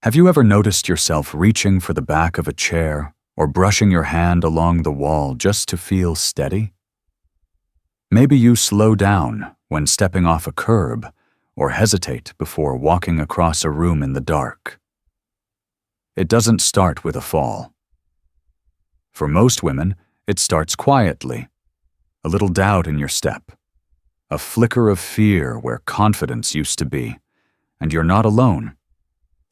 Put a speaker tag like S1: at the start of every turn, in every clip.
S1: Have you ever noticed yourself reaching for the back of a chair or brushing your hand along the wall just to feel steady? Maybe you slow down when stepping off a curb or hesitate before walking across a room in the dark. It doesn't start with a fall. For most women, it starts quietly. A little doubt in your step, a flicker of fear where confidence used to be, and you're not alone.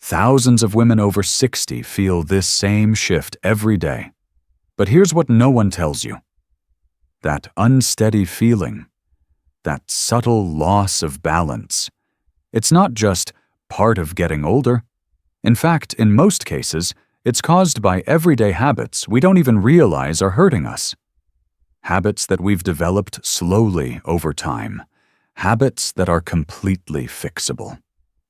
S1: Thousands of women over 60 feel this same shift every day. But here's what no one tells you. That unsteady feeling, that subtle loss of balance, it's not just part of getting older. In fact, in most cases, it's caused by everyday habits we don't even realize are hurting us. Habits that we've developed slowly over time. Habits that are completely fixable.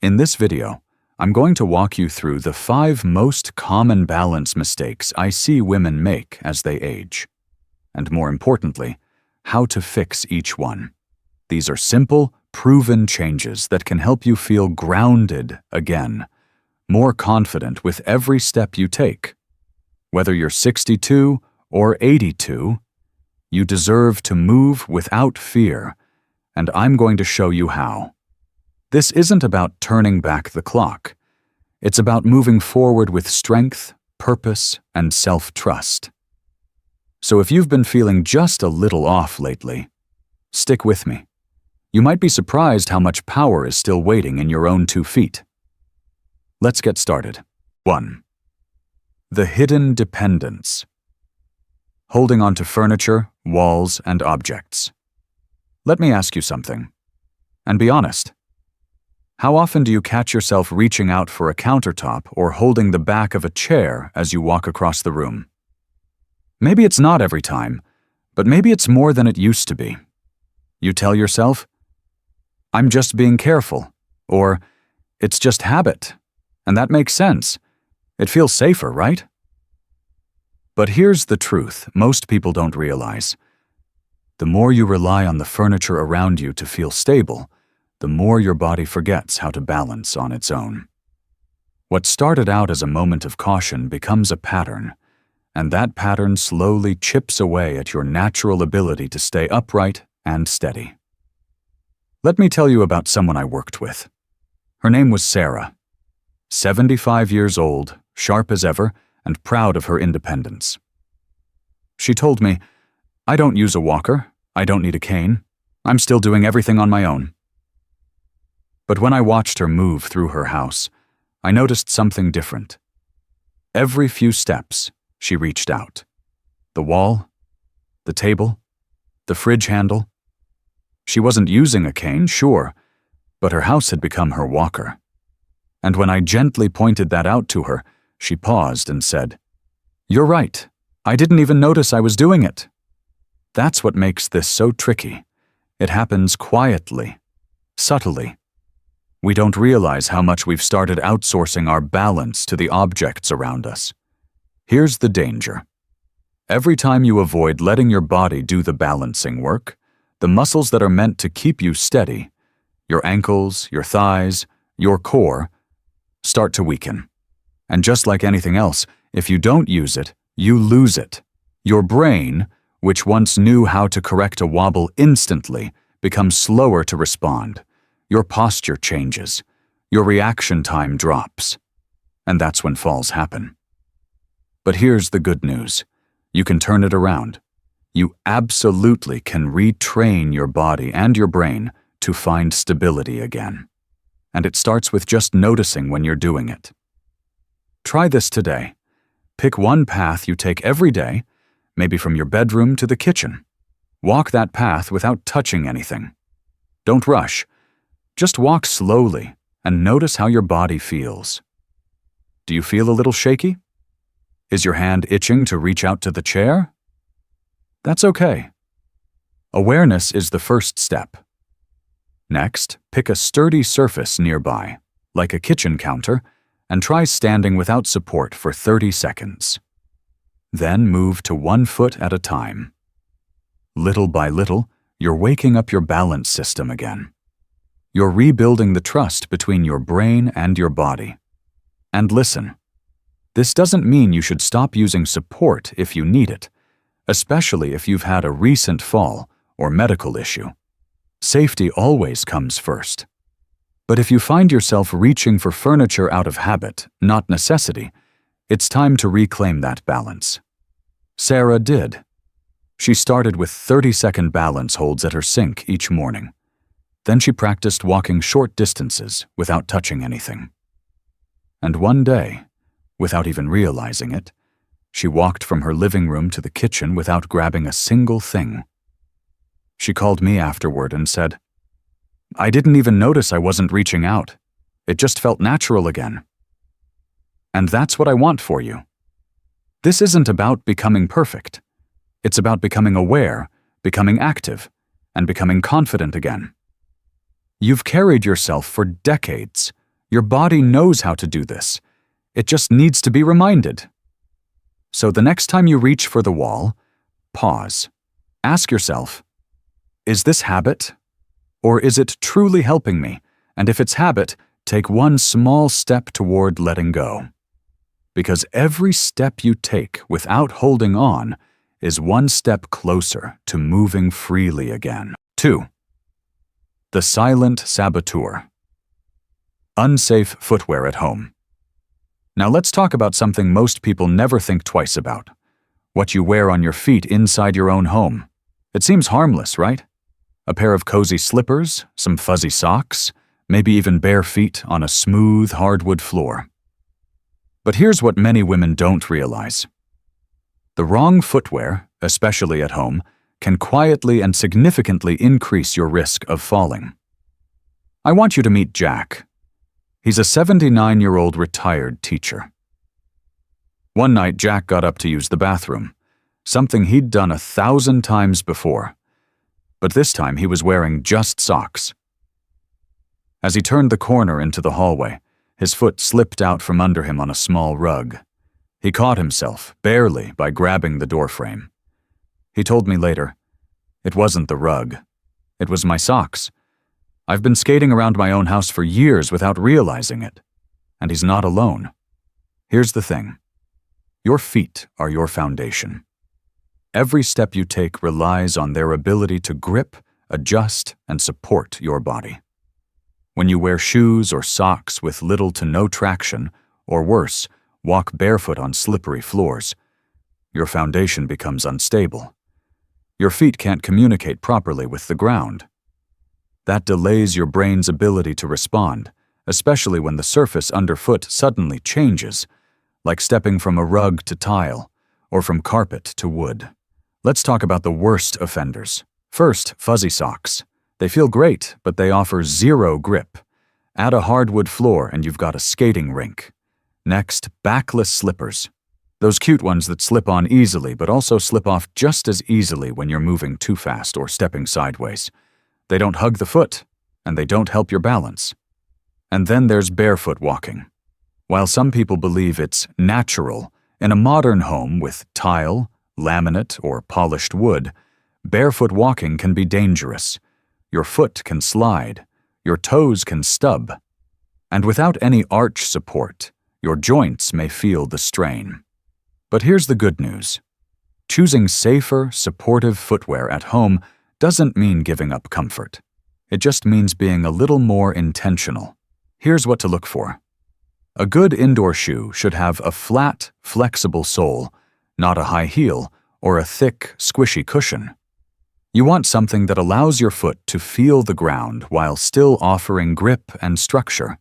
S1: In this video, I'm going to walk you through the 5 most common balance mistakes I see women make as they age. And more importantly, how to fix each one. These are simple, proven changes that can help you feel grounded again, more confident with every step you take. Whether you're 62 or 82, you deserve to move without fear, and I'm going to show you how. This isn't about turning back the clock. It's about moving forward with strength, purpose, and self-trust. So if you've been feeling just a little off lately, stick with me. You might be surprised how much power is still waiting in your own 2 feet. Let's get started. 1. The hidden dependence. Holding onto furniture, walls, and objects. Let me ask you something. And be honest. How often do you catch yourself reaching out for a countertop or holding the back of a chair as you walk across the room? Maybe it's not every time, but maybe it's more than it used to be. You tell yourself, "I'm just being careful," or "It's just habit," and that makes sense. It feels safer, right? But here's the truth most people don't realize. The more you rely on the furniture around you to feel stable, the more your body forgets how to balance on its own. What started out as a moment of caution becomes a pattern, and that pattern slowly chips away at your natural ability to stay upright and steady. Let me tell you about someone I worked with. Her name was Sarah. 75 years old, sharp as ever, and proud of her independence. She told me, "I don't use a walker, I don't need a cane, I'm still doing everything on my own." But when I watched her move through her house, I noticed something different. Every few steps, she reached out. The wall, the table, the fridge handle. She wasn't using a cane, sure, but her house had become her walker. And when I gently pointed that out to her, she paused and said, "You're right. I didn't even notice I was doing it." That's what makes this so tricky. It happens quietly, subtly. We don't realize how much we've started outsourcing our balance to the objects around us. Here's the danger. Every time you avoid letting your body do the balancing work, the muscles that are meant to keep you steady, your ankles, your thighs, your core, start to weaken. And just like anything else, if you don't use it, you lose it. Your brain, which once knew how to correct a wobble instantly, becomes slower to respond. Your posture changes. Your reaction time drops. And that's when falls happen. But here's the good news. You can turn it around. You absolutely can retrain your body and your brain to find stability again. And it starts with just noticing when you're doing it. Try this today. Pick one path you take every day, maybe from your bedroom to the kitchen. Walk that path without touching anything. Don't rush. Just walk slowly and notice how your body feels. Do you feel a little shaky? Is your hand itching to reach out to the chair? That's okay. Awareness is the first step. Next, pick a sturdy surface nearby, like a kitchen counter, and try standing without support for 30 seconds. Then move to 1 foot at a time. Little by little, you're waking up your balance system again. You're rebuilding the trust between your brain and your body. And listen, this doesn't mean you should stop using support if you need it, especially if you've had a recent fall or medical issue. Safety always comes first. But if you find yourself reaching for furniture out of habit, not necessity, it's time to reclaim that balance. Sarah did. She started with 30-second balance holds at her sink each morning. Then she practiced walking short distances without touching anything. And one day, without even realizing it, she walked from her living room to the kitchen without grabbing a single thing. She called me afterward and said, "I didn't even notice I wasn't reaching out. It just felt natural again." And that's what I want for you. This isn't about becoming perfect. It's about becoming aware, becoming active, and becoming confident again. You've carried yourself for decades. Your body knows how to do this. It just needs to be reminded. So the next time you reach for the wall, pause. Ask yourself, is this habit? Or is it truly helping me? And if it's habit, take one small step toward letting go. Because every step you take without holding on is one step closer to moving freely again. 2. The silent saboteur. Unsafe footwear at home. Now let's talk about something most people never think twice about. What you wear on your feet inside your own home. It seems harmless, right? A pair of cozy slippers, some fuzzy socks, maybe even bare feet on a smooth hardwood floor. But here's what many women don't realize. The wrong footwear, especially at home, can quietly and significantly increase your risk of falling. I want you to meet Jack. He's a 79-year-old retired teacher. One night, Jack got up to use the bathroom, something he'd done 1,000 times before. But this time he was wearing just socks. As he turned the corner into the hallway, his foot slipped out from under him on a small rug. He caught himself, barely, by grabbing the doorframe. He told me later, "It wasn't the rug. It was my socks. I've been skating around my own house for years without realizing it." And he's not alone. Here's the thing. Your feet are your foundation. Every step you take relies on their ability to grip, adjust, and support your body. When you wear shoes or socks with little to no traction, or worse, walk barefoot on slippery floors, your foundation becomes unstable. Your feet can't communicate properly with the ground. That delays your brain's ability to respond, especially when the surface underfoot suddenly changes, like stepping from a rug to tile, or from carpet to wood. Let's talk about the worst offenders. First, fuzzy socks. They feel great, but they offer zero grip. Add a hardwood floor and you've got a skating rink. Next, backless slippers. Those cute ones that slip on easily but also slip off just as easily when you're moving too fast or stepping sideways. They don't hug the foot, and they don't help your balance. And then there's barefoot walking. While some people believe it's natural, in a modern home with tile, laminate, or polished wood, barefoot walking can be dangerous. Your foot can slide, your toes can stub, and without any arch support, your joints may feel the strain. But here's the good news. Choosing safer, supportive footwear at home doesn't mean giving up comfort. It just means being a little more intentional. Here's what to look for. A good indoor shoe should have a flat, flexible sole, not a high heel or a thick, squishy cushion. You want something that allows your foot to feel the ground while still offering grip and structure.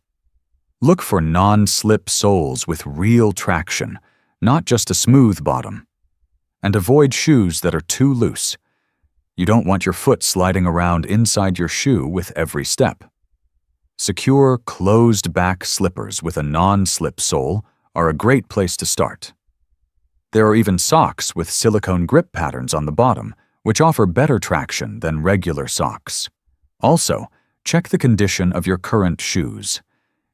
S1: Look for non-slip soles with real traction, not just a smooth bottom. And avoid shoes that are too loose. You don't want your foot sliding around inside your shoe with every step. Secure, closed-back slippers with a non-slip sole are a great place to start. There are even socks with silicone grip patterns on the bottom, which offer better traction than regular socks. Also, check the condition of your current shoes.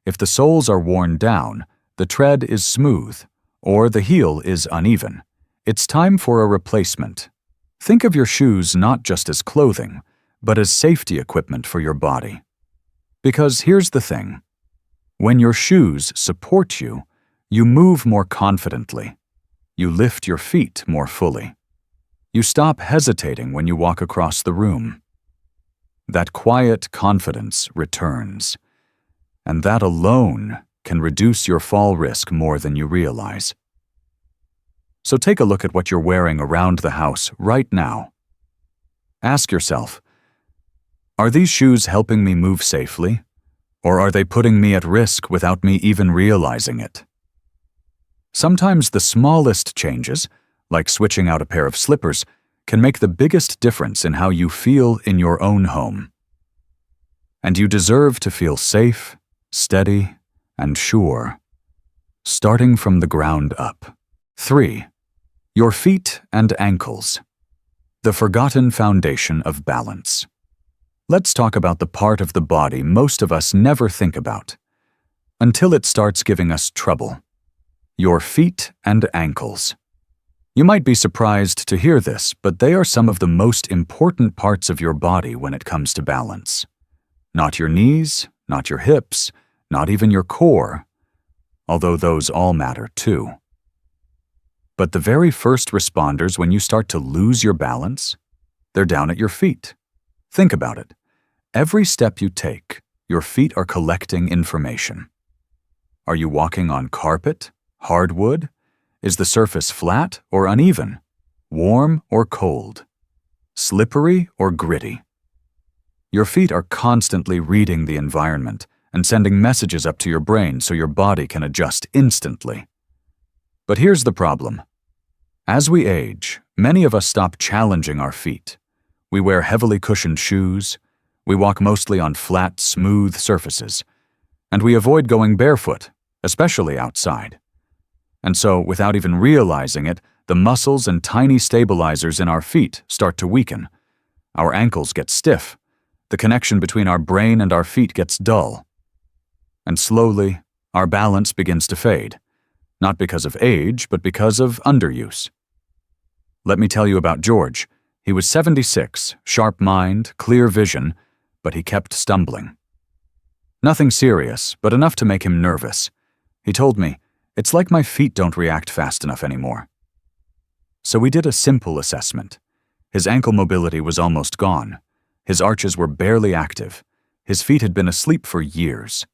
S1: If the soles are worn down, the tread is smooth, or the heel is uneven, it's time for a replacement. Think of your shoes not just as clothing, but as safety equipment for your body. Because here's the thing. When your shoes support you, You move more confidently. You lift your feet more fully. You stop hesitating when you walk across the room. That quiet confidence returns, and that alone can reduce your fall risk more than you realize. So take a look at what you're wearing around the house right now. Ask yourself, are these shoes helping me move safely, or are they putting me at risk without me even realizing it? Sometimes the smallest changes, like switching out a pair of slippers, can make the biggest difference in how you feel in your own home. And you deserve to feel safe, steady, and sure, starting from the ground up. 3. Your feet and ankles. The forgotten foundation of balance. Let's talk about the part of the body most of us never think about, until it starts giving us trouble. Your feet and ankles. You might be surprised to hear this, but they are some of the most important parts of your body when it comes to balance. Not your knees, not your hips, not even your core, although those all matter too. But the very first responders when you start to lose your balance, they're down at your feet. Think about it. Every step you take, your feet are collecting information. Are you walking on carpet, hardwood? Is the surface flat or uneven? Warm or cold? Slippery or gritty? Your feet are constantly reading the environment and sending messages up to your brain so your body can adjust instantly. But here's the problem. As we age, many of us stop challenging our feet. We wear heavily cushioned shoes, we walk mostly on flat, smooth surfaces, and we avoid going barefoot, especially outside. And so, without even realizing it, the muscles and tiny stabilizers in our feet start to weaken. Our ankles get stiff. The connection between our brain and our feet gets dull. And slowly, our balance begins to fade. Not because of age, but because of underuse. Let me tell you about George. He was 76, sharp mind, clear vision, but he kept stumbling. Nothing serious, but enough to make him nervous. He told me, "It's like my feet don't react fast enough anymore." So we did a simple assessment. His ankle mobility was almost gone. His arches were barely active. His feet had been asleep for years.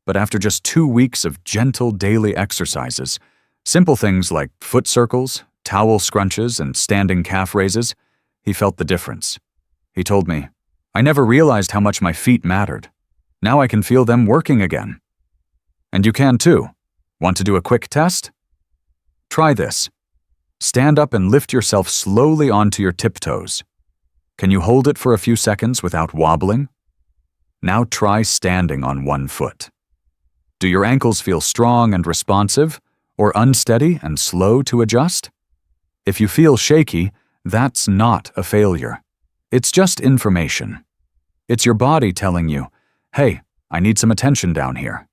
S1: But after just 2 weeks of gentle daily exercises, simple things like foot circles, towel scrunches, and standing calf raises, he felt the difference. He told me, "I never realized how much my feet mattered. Now I can feel them working again." And you can too. Want to do a quick test? Try this. Stand up and lift yourself slowly onto your tiptoes. Can you hold it for a few seconds without wobbling? Now try standing on one foot. Do your ankles feel strong and responsive, or unsteady and slow to adjust? If you feel shaky, that's not a failure. It's just information. It's your body telling you, "Hey, I need some attention down here."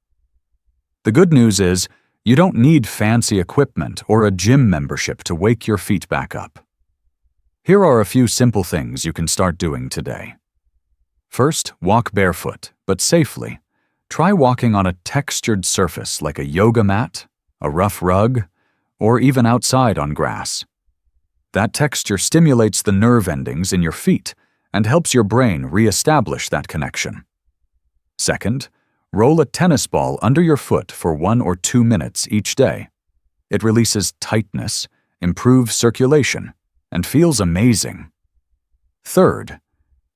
S1: The good news is, you don't need fancy equipment or a gym membership to wake your feet back up. Here are a few simple things you can start doing today. First, walk barefoot, but safely. Try walking on a textured surface like a yoga mat, a rough rug, or even outside on grass. That texture stimulates the nerve endings in your feet and helps your brain re-establish that connection. Second, roll a tennis ball under your foot for 1 or 2 minutes each day. It releases tightness, improves circulation, and feels amazing. Third,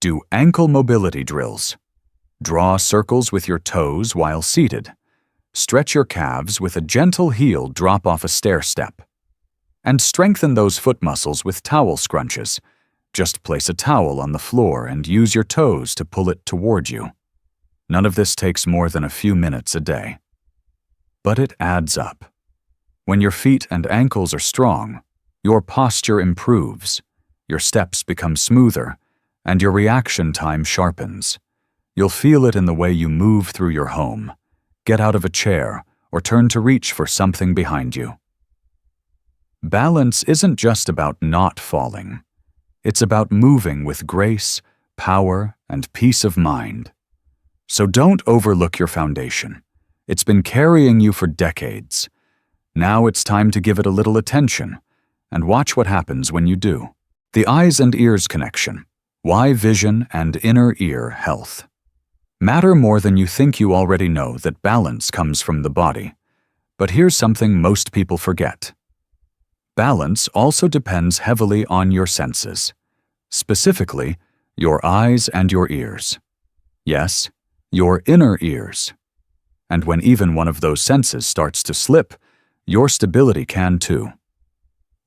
S1: do ankle mobility drills. Draw circles with your toes while seated. Stretch your calves with a gentle heel drop off a stair step. And strengthen those foot muscles with towel scrunches. Just place a towel on the floor and use your toes to pull it toward you. None of this takes more than a few minutes a day. But it adds up. When your feet and ankles are strong, your posture improves, your steps become smoother, and your reaction time sharpens. You'll feel it in the way you move through your home, get out of a chair, or turn to reach for something behind you. Balance isn't just about not falling. It's about moving with grace, power, and peace of mind. So don't overlook your foundation. It's been carrying you for decades, Now it's time to give it a little attention, and watch what happens when you do. The eyes and ears connection. Why vision and inner ear health matter more than you think. You already know that balance comes from the body. But here's something most people forget. Balance also depends heavily on your senses, specifically your eyes and your ears. Yes, your inner ears. And when even one of those senses starts to slip, your stability can too.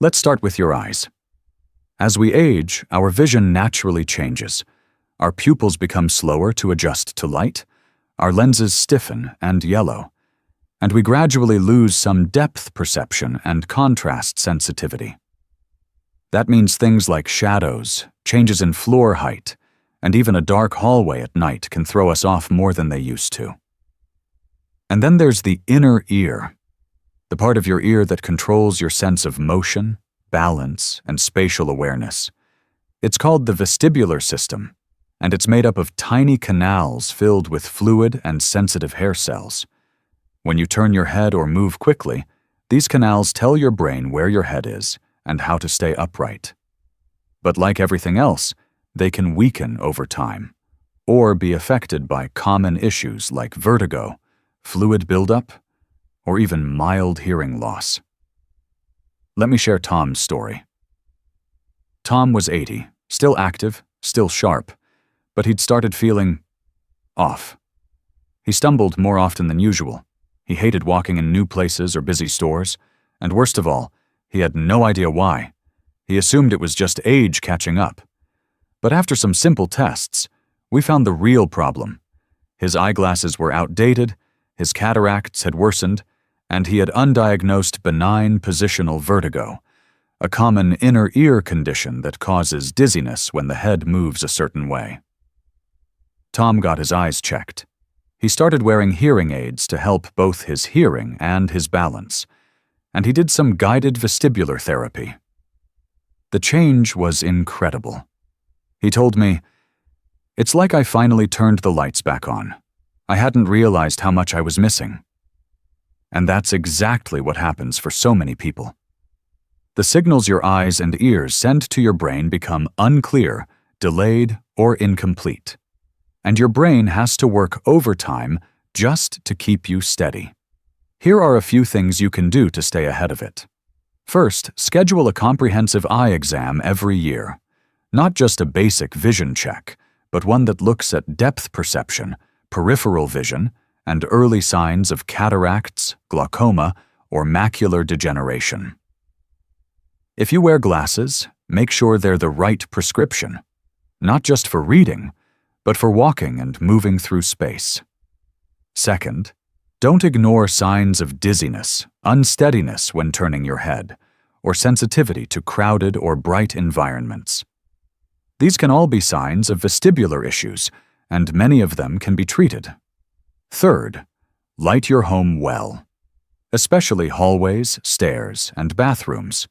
S1: Let's start with your eyes. As we age, our vision naturally changes. Our pupils become slower to adjust to light, our lenses stiffen and yellow, and we gradually lose some depth perception and contrast sensitivity. That means things like shadows, changes in floor height, and even a dark hallway at night can throw us off more than they used to. And then there's the inner ear, the part of your ear that controls your sense of motion, balance, and spatial awareness. It's called the vestibular system, and it's made up of tiny canals filled with fluid and sensitive hair cells. When you turn your head or move quickly, these canals tell your brain where your head is and how to stay upright. But like everything else, they can weaken over time, or be affected by common issues like vertigo, fluid buildup, or even mild hearing loss. Let me share Tom's story. Tom was 80, still active, still sharp, but he'd started feeling off. He stumbled more often than usual. He hated walking in new places or busy stores, and worst of all, he had no idea why. He assumed it was just age catching up. But after some simple tests, we found the real problem. His eyeglasses were outdated, his cataracts had worsened, and he had undiagnosed benign positional vertigo, a common inner ear condition that causes dizziness when the head moves a certain way. Tom got his eyes checked. He started wearing hearing aids to help both his hearing and his balance, and he did some guided vestibular therapy. The change was incredible. He told me, "It's like I finally turned the lights back on. I hadn't realized how much I was missing." And that's exactly what happens for so many people. The signals your eyes and ears send to your brain become unclear, delayed, or incomplete. And your brain has to work overtime just to keep you steady. Here are a few things you can do to stay ahead of it. First, schedule a comprehensive eye exam every year. Not just a basic vision check, but one that looks at depth perception, peripheral vision, and early signs of cataracts, glaucoma, or macular degeneration. If you wear glasses, make sure they're the right prescription, not just for reading, but for walking and moving through space. Second, don't ignore signs of dizziness, unsteadiness when turning your head, or sensitivity to crowded or bright environments. These can all be signs of vestibular issues, and many of them can be treated. Third, light your home well, especially hallways, stairs, and bathrooms.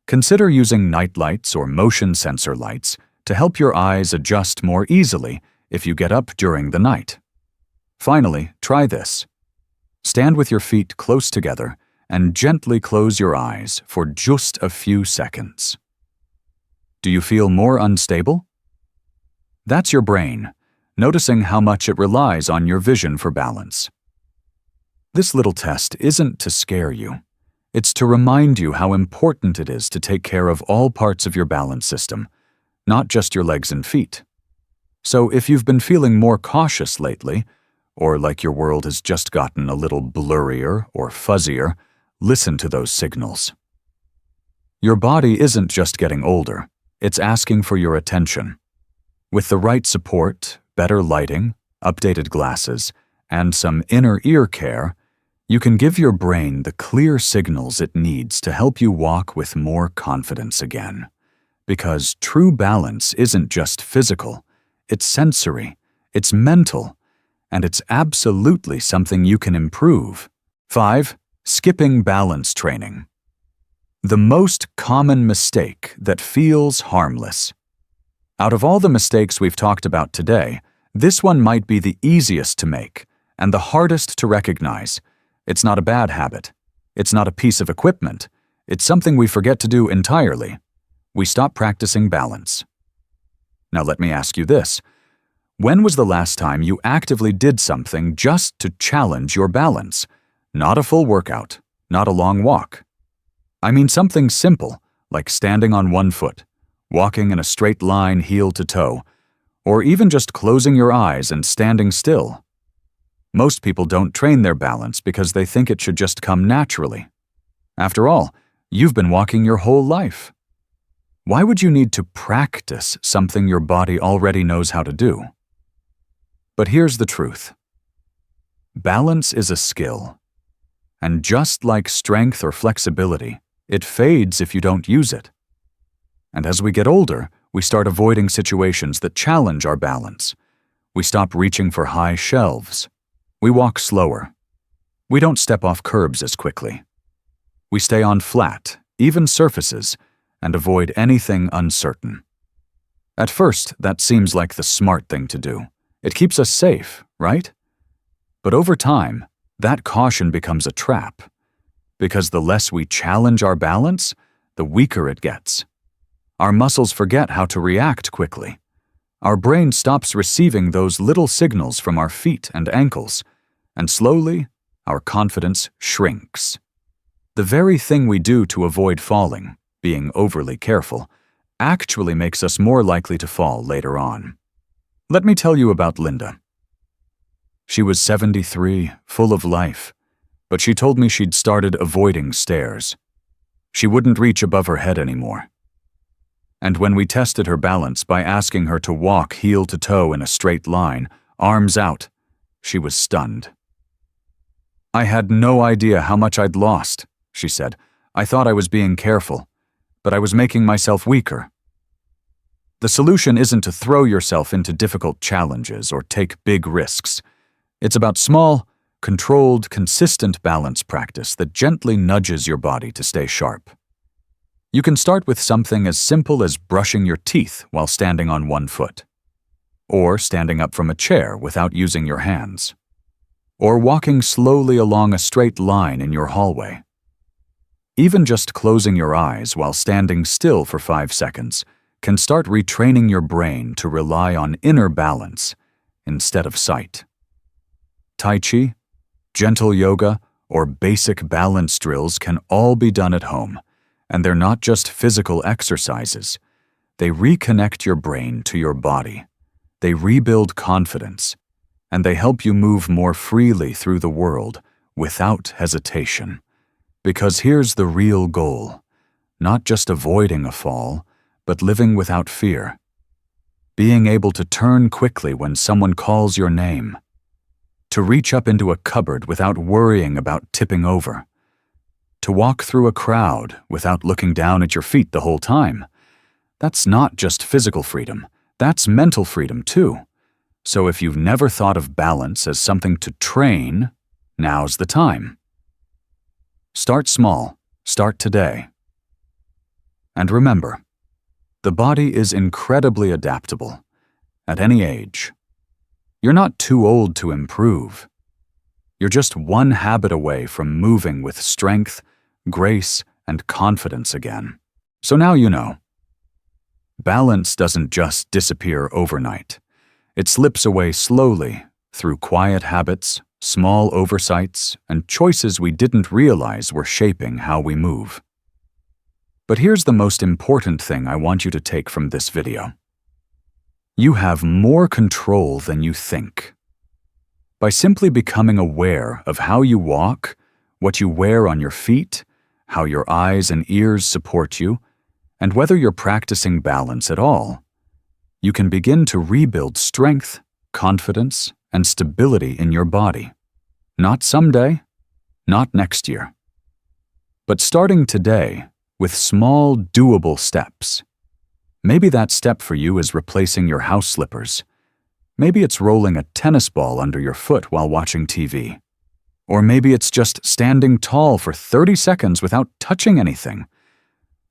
S1: Consider using night lights or motion sensor lights to help your eyes adjust more easily if you get up during the night. Finally, try this. Stand with your feet close together and gently close your eyes for just a few seconds. Do you feel more unstable? That's your brain, noticing how much it relies on your vision for balance. This little test isn't to scare you. It's to remind you how important it is to take care of all parts of your balance system, not just your legs and feet. So if you've been feeling more cautious lately, or like your world has just gotten a little blurrier or fuzzier, listen to those signals. Your body isn't just getting older, it's asking for your attention. With the right support, better lighting, updated glasses, and some inner ear care, you can give your brain the clear signals it needs to help you walk with more confidence again. Because true balance isn't just physical, it's sensory, it's mental, and it's absolutely something you can improve. 5. Skipping balance training. The most common mistake that feels harmless. Out of all the mistakes we've talked about today, this one might be the easiest to make and the hardest to recognize. It's not a bad habit. It's not a piece of equipment. It's something we forget to do entirely. We stop practicing balance. Now let me ask you this. When was the last time you actively did something just to challenge your balance? Not a full workout, not a long walk. I mean something simple, like standing on one foot, walking in a straight line heel to toe, or even just closing your eyes and standing still. Most people don't train their balance because they think it should just come naturally. After all, you've been walking your whole life. Why would you need to practice something your body already knows how to do? But here's the truth. Balance is a skill. And just like strength or flexibility, it fades if you don't use it. And as we get older, we start avoiding situations that challenge our balance. We stop reaching for high shelves. We walk slower. We don't step off curbs as quickly. We stay on flat, even surfaces, and avoid anything uncertain. At first, that seems like the smart thing to do. It keeps us safe, right? But over time, that caution becomes a trap. Because the less we challenge our balance, the weaker it gets. Our muscles forget how to react quickly. Our brain stops receiving those little signals from our feet and ankles, and slowly, our confidence shrinks. The very thing we do to avoid falling, being overly careful, actually makes us more likely to fall later on. Let me tell you about Linda. She was 73, full of life, but she told me she'd started avoiding stairs. She wouldn't reach above her head anymore. And when we tested her balance by asking her to walk heel to toe in a straight line, arms out, she was stunned. "I had no idea how much I'd lost," she said. "I thought I was being careful, but I was making myself weaker." The solution isn't to throw yourself into difficult challenges or take big risks. It's about small, controlled, consistent balance practice that gently nudges your body to stay sharp. You can start with something as simple as brushing your teeth while standing on one foot, or standing up from a chair without using your hands, or walking slowly along a straight line in your hallway. Even just closing your eyes while standing still for 5 seconds can start retraining your brain to rely on inner balance instead of sight. Tai Chi, gentle yoga, or basic balance drills can all be done at home, and they're not just physical exercises. They reconnect your brain to your body. They rebuild confidence, and they help you move more freely through the world without hesitation. Because here's the real goal, not just avoiding a fall, but living without fear. Being able to turn quickly when someone calls your name. To reach up into a cupboard without worrying about tipping over. To walk through a crowd without looking down at your feet the whole time. That's not just physical freedom, that's mental freedom too. So if you've never thought of balance as something to train, now's the time. Start small, start today. And remember, the body is incredibly adaptable, at any age. You're not too old to improve. You're just one habit away from moving with strength, grace, and confidence again. So now you know. Balance doesn't just disappear overnight. It slips away slowly through quiet habits, small oversights, and choices we didn't realize were shaping how we move. But here's the most important thing I want you to take from this video. You have more control than you think. By simply becoming aware of how you walk, what you wear on your feet, how your eyes and ears support you, and whether you're practicing balance at all, you can begin to rebuild strength, confidence, and stability in your body. Not someday, not next year, but starting today with small, doable steps. Maybe that step for you is replacing your house slippers. Maybe it's rolling a tennis ball under your foot while watching TV. Or maybe it's just standing tall for 30 seconds without touching anything.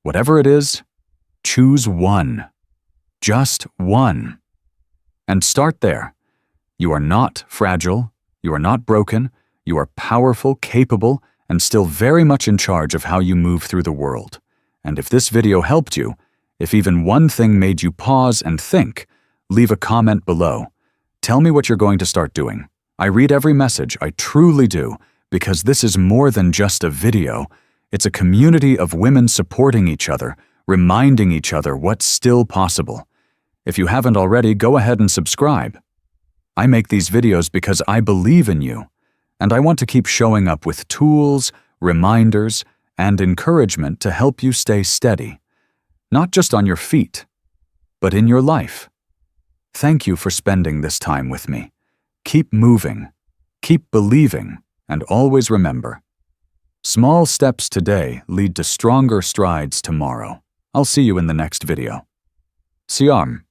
S1: Whatever it is, choose one. Just one. And start there. You are not fragile. You are not broken. You are powerful, capable, and still very much in charge of how you move through the world. And if this video helped you, if even one thing made you pause and think, leave a comment below. Tell me what you're going to start doing. I read every message, I truly do, because this is more than just a video. It's a community of women supporting each other, reminding each other what's still possible. If you haven't already, go ahead and subscribe. I make these videos because I believe in you, and I want to keep showing up with tools, reminders, and encouragement to help you stay steady, not just on your feet, but in your life. Thank you for spending this time with me. Keep moving, keep believing, and always remember, small steps today lead to stronger strides tomorrow. I'll see you in the next video. Siarm.